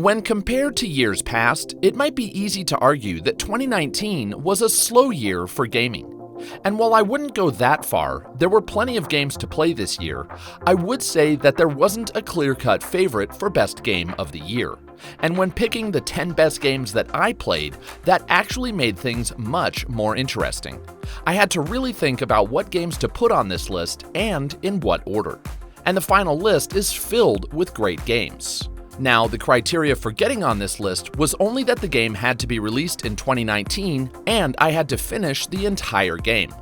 When compared to years past, it might be easy to argue that 2019 was a slow year for gaming. And while I wouldn't go that far, there were plenty of games to play this year, I would say that there wasn't a clear-cut favorite for best game of the year. And when picking the 10 best games that I played, that actually made things much more interesting. I had to really think about what games to put on this list and in what order. And the final list is filled with great games. Now, the criteria for getting on this list was only that the game had to be released in 2019 and I had to finish the entire game.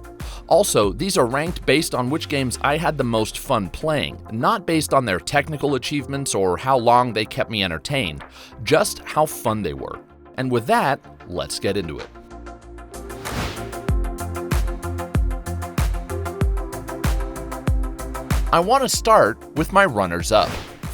Also, these are ranked based on which games I had the most fun playing, not based on their technical achievements or how long they kept me entertained, just how fun they were. And with that, let's get into it. I want to start with my runners-up.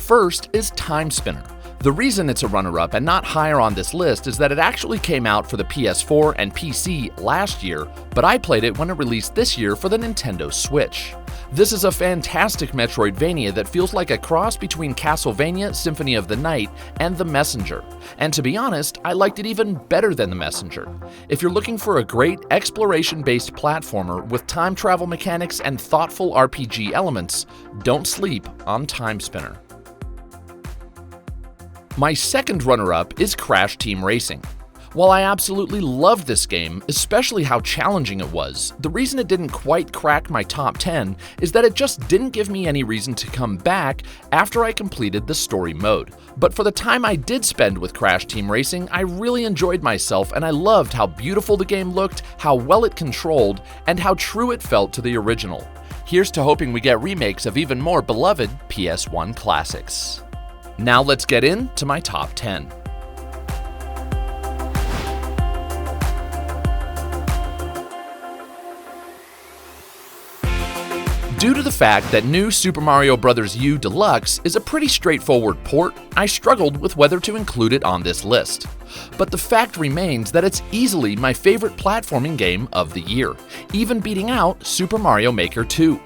First is Time Spinner. The reason it's a runner-up and not higher on this list is that it actually came out for the PS4 and PC last year, but I played it when it released this year for the Nintendo Switch. This is a fantastic Metroidvania that feels like a cross between Castlevania Symphony of the Night and The Messenger. And to be honest, I liked it even better than The Messenger. If you're looking for a great exploration-based platformer with time travel mechanics and thoughtful RPG elements, don't sleep on Time Spinner. My second runner-up is Crash Team Racing. While I absolutely loved this game, especially how challenging it was, the reason it didn't quite crack my top 10 is that it just didn't give me any reason to come back after I completed the story mode. But for the time I did spend with Crash Team Racing, I really enjoyed myself and I loved how beautiful the game looked, how well it controlled, and how true it felt to the original. Here's to hoping we get remakes of even more beloved PS1 classics. Now let's get into my top 10. Due to the fact that New Super Mario Bros. U Deluxe is a pretty straightforward port, I struggled with whether to include it on this list. But the fact remains that it's easily my favorite platforming game of the year, even beating out Super Mario Maker 2.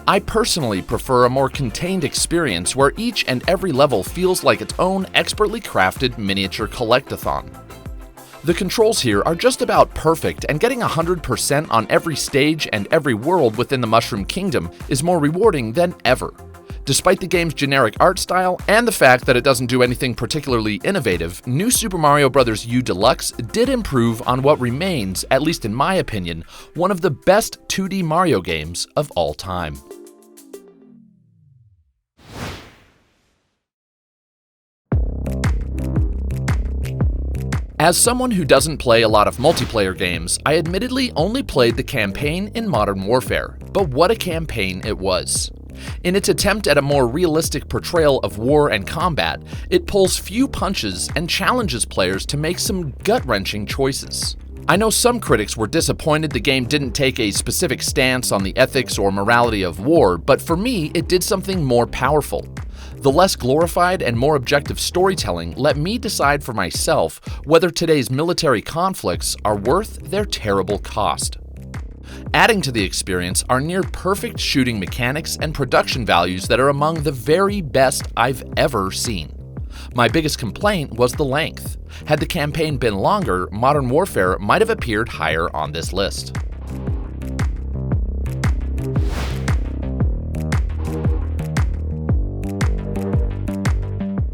I personally prefer a more contained experience where each and every level feels like its own expertly crafted miniature collectathon. The controls here are just about perfect, and getting 100% on every stage and every world within the Mushroom Kingdom is more rewarding than ever. Despite the game's generic art style and the fact that it doesn't do anything particularly innovative, New Super Mario Bros. U Deluxe did improve on what remains, at least in my opinion, one of the best 2D Mario games of all time. As someone who doesn't play a lot of multiplayer games, I admittedly only played the campaign in Modern Warfare, but what a campaign it was. In its attempt at a more realistic portrayal of war and combat, it pulls few punches and challenges players to make some gut-wrenching choices. I know some critics were disappointed the game didn't take a specific stance on the ethics or morality of war, but for me, it did something more powerful. The less glorified and more objective storytelling let me decide for myself whether today's military conflicts are worth their terrible cost. Adding to the experience are near-perfect shooting mechanics and production values that are among the very best I've ever seen. My biggest complaint was the length. Had the campaign been longer, Modern Warfare might have appeared higher on this list.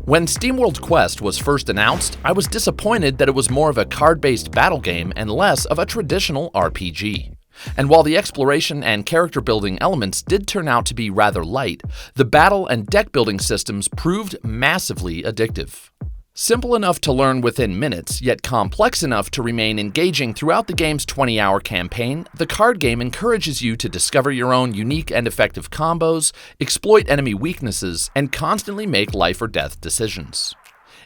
When SteamWorld Quest was first announced, I was disappointed that it was more of a card-based battle game and less of a traditional RPG. And while the exploration and character-building elements did turn out to be rather light, the battle and deck-building systems proved massively addictive. Simple enough to learn within minutes, yet complex enough to remain engaging throughout the game's 20-hour campaign, the card game encourages you to discover your own unique and effective combos, exploit enemy weaknesses, and constantly make life-or-death decisions.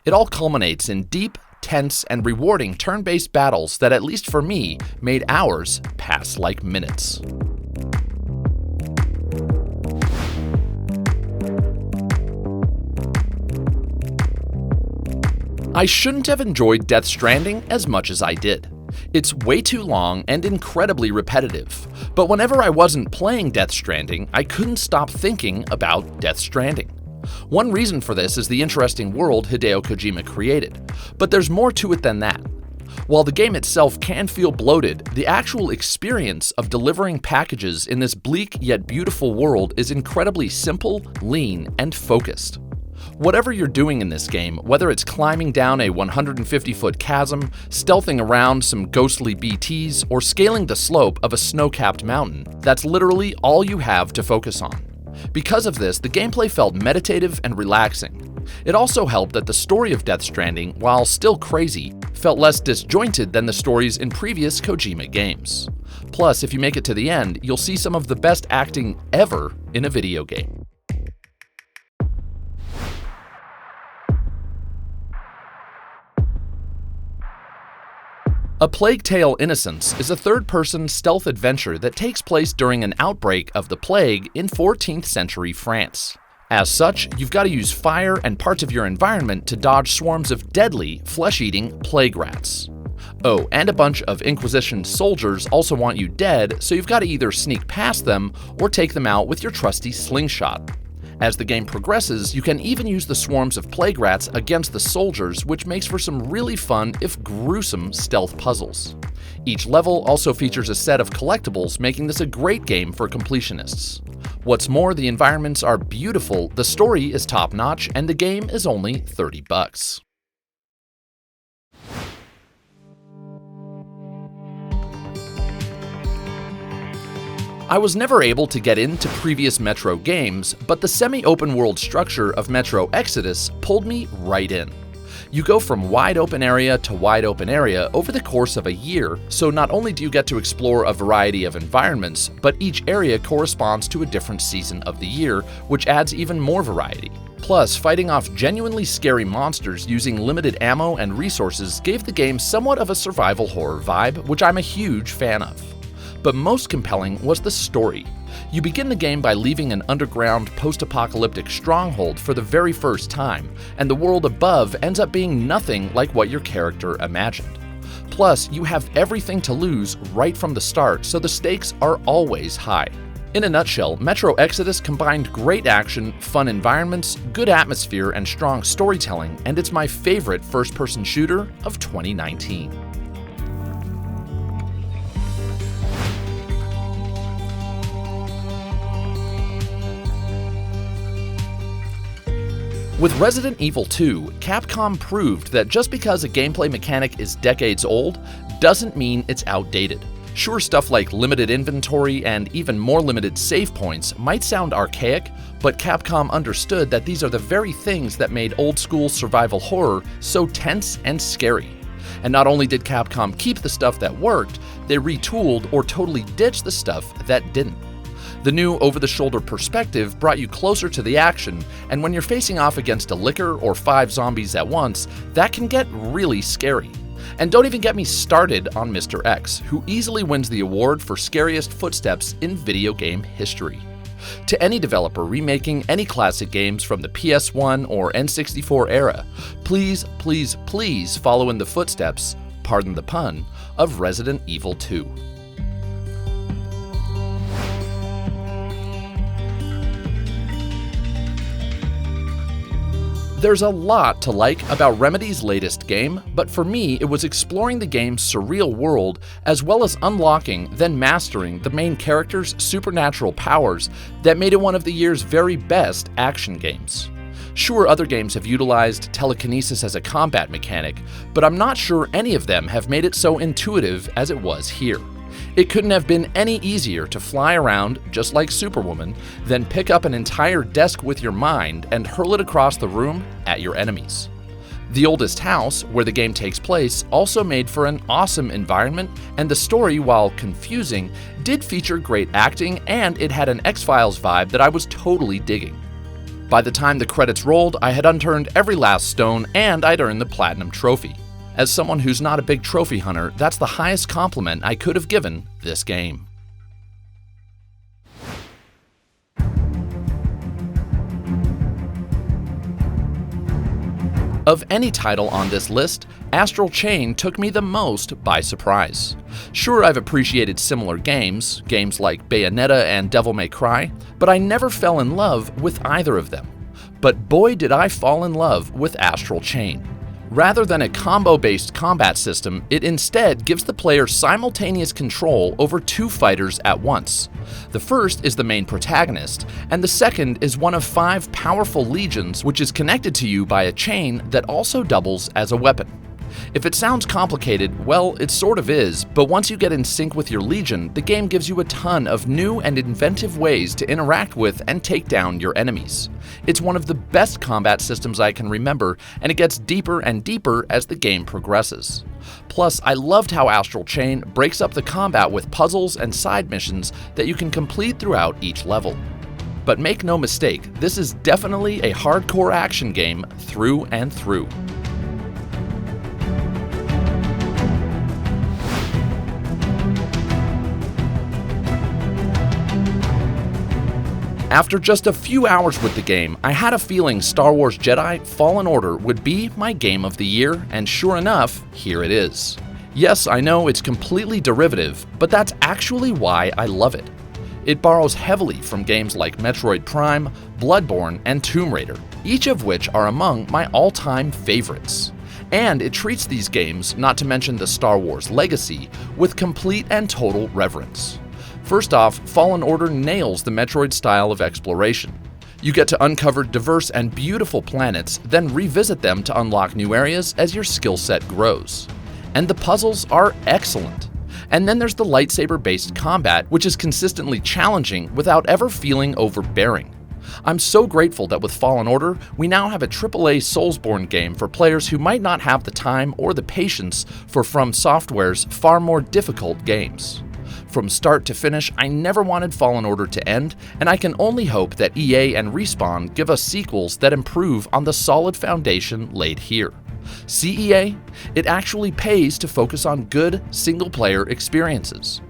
It all culminates in deep, tense, and rewarding turn-based battles that, at least for me, made hours pass like minutes. I shouldn't have enjoyed Death Stranding as much as I did. It's way too long and incredibly repetitive, but whenever I wasn't playing Death Stranding, I couldn't stop thinking about Death Stranding. One reason for this is the interesting world Hideo Kojima created, but there's more to it than that. While the game itself can feel bloated, the actual experience of delivering packages in this bleak yet beautiful world is incredibly simple, lean, and focused. Whatever you're doing in this game, whether it's climbing down a 150-foot chasm, stealthing around some ghostly BTs, or scaling the slope of a snow-capped mountain, that's literally all you have to focus on. Because of this, the gameplay felt meditative and relaxing. It also helped that the story of Death Stranding, while still crazy, felt less disjointed than the stories in previous Kojima games. Plus, if you make it to the end, you'll see some of the best acting ever in a video game. A Plague Tale: Innocence is a third-person stealth adventure that takes place during an outbreak of the plague in 14th century France. As such, you've got to use fire and parts of your environment to dodge swarms of deadly, flesh-eating plague rats. Oh, and a bunch of Inquisition soldiers also want you dead, so you've got to either sneak past them or take them out with your trusty slingshot. As the game progresses, you can even use the swarms of plague rats against the soldiers, which makes for some really fun, if gruesome, stealth puzzles. Each level also features a set of collectibles, making this a great game for completionists. What's more, the environments are beautiful, the story is top-notch, and the game is only $30. I was never able to get into previous Metro games, but the semi-open world structure of Metro Exodus pulled me right in. You go from wide open area to wide open area over the course of a year, so not only do you get to explore a variety of environments, but each area corresponds to a different season of the year, which adds even more variety. Plus, fighting off genuinely scary monsters using limited ammo and resources gave the game somewhat of a survival horror vibe, which I'm a huge fan of. But most compelling was the story. You begin the game by leaving an underground post-apocalyptic stronghold for the very first time, and the world above ends up being nothing like what your character imagined. Plus, you have everything to lose right from the start, so the stakes are always high. In a nutshell, Metro Exodus combined great action, fun environments, good atmosphere, and strong storytelling, and it's my favorite first-person shooter of 2019. With Resident Evil 2, Capcom proved that just because a gameplay mechanic is decades old, doesn't mean it's outdated. Sure, stuff like limited inventory and even more limited save points might sound archaic, but Capcom understood that these are the very things that made old-school survival horror so tense and scary. And not only did Capcom keep the stuff that worked, they retooled or totally ditched the stuff that didn't. The new over-the-shoulder perspective brought you closer to the action, and when you're facing off against a licker or 5 zombies at once, that can get really scary. And don't even get me started on Mr. X, who easily wins the award for scariest footsteps in video game history. To any developer remaking any classic games from the PS1 or N64 era, please, please, please follow in the footsteps, pardon the pun, of Resident Evil 2. There's a lot to like about Remedy's latest game, but for me it was exploring the game's surreal world as well as unlocking, then mastering the main character's supernatural powers that made it one of the year's very best action games. Sure, other games have utilized telekinesis as a combat mechanic, but I'm not sure any of them have made it so intuitive as it was here. It couldn't have been any easier to fly around, just like Superwoman, then pick up an entire desk with your mind and hurl it across the room at your enemies. The Oldest House, where the game takes place, also made for an awesome environment, and the story, while confusing, did feature great acting, and it had an X-Files vibe that I was totally digging. By the time the credits rolled, I had unturned every last stone, and I'd earned the Platinum Trophy. As someone who's not a big trophy hunter, that's the highest compliment I could have given this game. Of any title on this list, Astral Chain took me the most by surprise. Sure, I've appreciated similar games like Bayonetta and Devil May Cry, but I never fell in love with either of them. But boy did I fall in love with Astral Chain. Rather than a combo-based combat system, it instead gives the player simultaneous control over two fighters at once. The first is the main protagonist, and the second is one of 5 powerful legions which is connected to you by a chain that also doubles as a weapon. If it sounds complicated, well, it sort of is, but once you get in sync with your legion, the game gives you a ton of new and inventive ways to interact with and take down your enemies. It's one of the best combat systems I can remember, and it gets deeper and deeper as the game progresses. Plus, I loved how Astral Chain breaks up the combat with puzzles and side missions that you can complete throughout each level. But make no mistake, this is definitely a hardcore action game through and through. After just a few hours with the game, I had a feeling Star Wars Jedi Fallen Order would be my game of the year, and sure enough, here it is. Yes, I know it's completely derivative, but that's actually why I love it. It borrows heavily from games like Metroid Prime, Bloodborne, and Tomb Raider, each of which are among my all-time favorites. And it treats these games, not to mention the Star Wars legacy, with complete and total reverence. First off, Fallen Order nails the Metroid style of exploration. You get to uncover diverse and beautiful planets, then revisit them to unlock new areas as your skill set grows. And the puzzles are excellent. And then there's the lightsaber-based combat, which is consistently challenging without ever feeling overbearing. I'm so grateful that with Fallen Order, we now have a AAA Soulsborne game for players who might not have the time or the patience for From Software's far more difficult games. From start to finish, I never wanted Fallen Order to end, and I can only hope that EA and Respawn give us sequels that improve on the solid foundation laid here. See EA? It actually pays to focus on good, single-player experiences.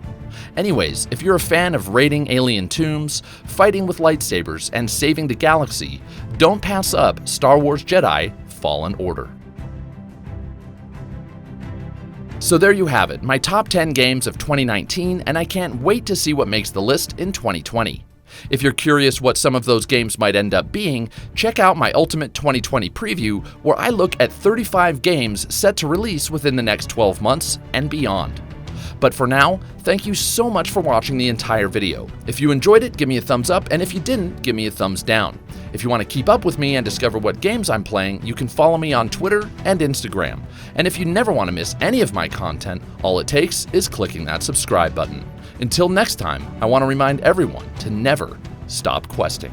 Anyways, if you're a fan of raiding alien tombs, fighting with lightsabers, and saving the galaxy, don't pass up Star Wars Jedi Fallen Order. So there you have it, my top 10 games of 2019, and I can't wait to see what makes the list in 2020. If you're curious what some of those games might end up being, check out my Ultimate 2020 preview, where I look at 35 games set to release within the next 12 months and beyond. But for now, thank you so much for watching the entire video. If you enjoyed it, give me a thumbs up, and if you didn't, give me a thumbs down. If you want to keep up with me and discover what games I'm playing, you can follow me on Twitter and Instagram. And if you never want to miss any of my content, all it takes is clicking that subscribe button. Until next time, I want to remind everyone to never stop questing.